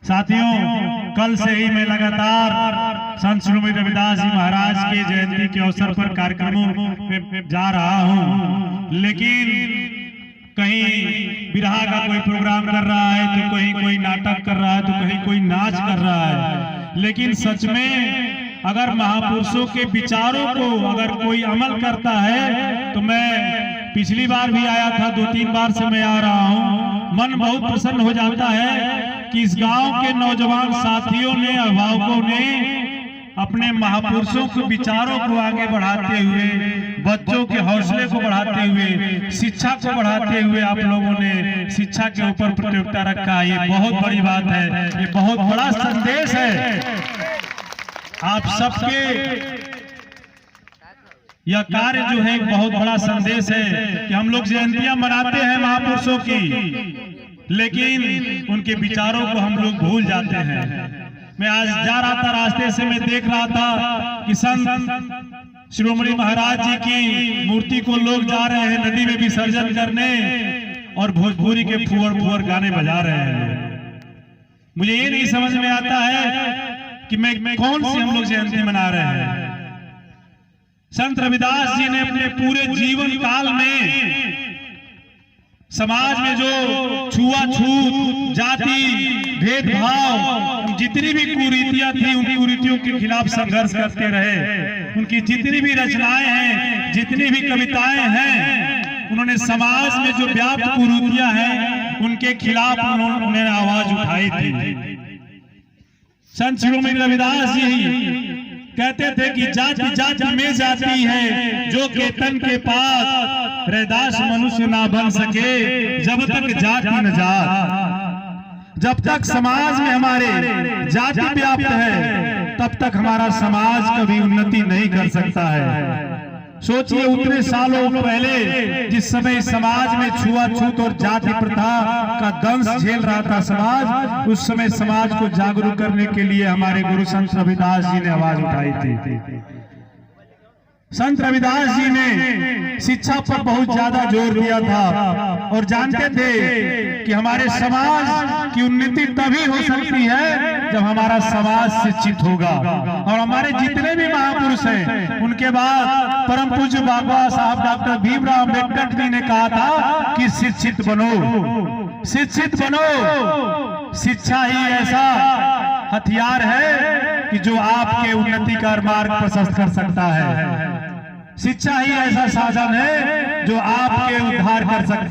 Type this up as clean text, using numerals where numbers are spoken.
साथियों, कल से ही मैं लगातार संत श्री रविदास जी महाराज के जयंती के अवसर पर कार्यक्रमों में जा रहा हूं, लेकिन कहीं बिरहा का कोई प्रोग्राम कर रहा है तो कहीं कोई नाटक कर रहा है तो कहीं कोई नाच कर रहा है। लेकिन सच में अगर महापुरुषों के विचारों को अगर कोई अमल करता है तो मैं पिछली बार भी आया था, 2-3 बार से मैं आ रहा हूं, मन बहुत प्रसन्न हो जाता है कि इस गांव के नौजवान साथियों ने, अभिभावकों ने अपने महापुरुषों के विचारों को आगे बढ़ाते हुए, बच्चों के हौसले को बढ़ाते हुए, शिक्षा को बढ़ाते हुए आप लोगों ने शिक्षा के ऊपर प्रतियोगिता रखा है। ये बहुत बड़ी बात है, ये बहुत बड़ा संदेश है। आप सबके यह कार्य जो है एक बहुत बड़ा संदेश है कि हम लोग जयंतियां मनाते हैं महापुरुषों की, लेकिन उनके विचारों को हम लोग भूल जाते हैं। मैं आज जा रहा था, रास्ते से मैं देख रहा था कि संत शिरोमणि महाराज जी की मूर्ति को लोग जा रहे हैं नदी में विसर्जन करने और भोजपुरी के फुहर गाने बजा रहे हैं। मुझे ये नहीं समझ में आता है कि मैं कौन सी हम लोग जयंती मना रहे हैं। संत रविदास जी ने अपने पूरे जीवन काल में समाज में जो छुआछूत, जाति भेदभाव, जितनी भी कुरीतियां थी उन कुरीतियों के खिलाफ संघर्ष करते रहे। उनकी जितनी भी रचनाएं हैं, जितनी भी कविताएं हैं, उन्होंने समाज में जो व्याप्त कुरीतियां हैं उनके खिलाफ उन्होंने आवाज उठाई थी। संत शिरोमणि रविदास जी कहते थे कि जाति जाति में जाति है, जो के तन के पात रैदास मनुष्य ना बन सके, जब तक जाति न जात। जब तक समाज में हमारे जाति व्याप्त है तब तक हमारा समाज कभी उन्नति नहीं कर सकता है। सोचिए, उतने सालों पहले जिस समय समाज में छुआछूत और जाति प्रथा का दंश झेल रहा था समाज, उस समय समाज को जागरूक करने के लिए हमारे गुरु संत रविदास जी ने आवाज उठाई थी। संत रविदास जी ने शिक्षा पर बहुत ज्यादा जोर दिया था और जानते थे कि हमारे समाज की उन्नति तभी हो सकती है जब हमारा समाज शिक्षित होगा। और हमारे जितने भी महापुरुष हैं उनके बाद परम पूज्य बाबा साहब डॉक्टर भीमराव अम्बेडकर जी ने कहा था कि शिक्षित बनो, शिक्षित बनो। शिक्षा ही ऐसा हथियार है कि जो आपके उन्नति का मार्ग प्रशस्त कर सकता है। शिक्षा ही ऐसा साधन है जो आपके उद्धार कर सकता है।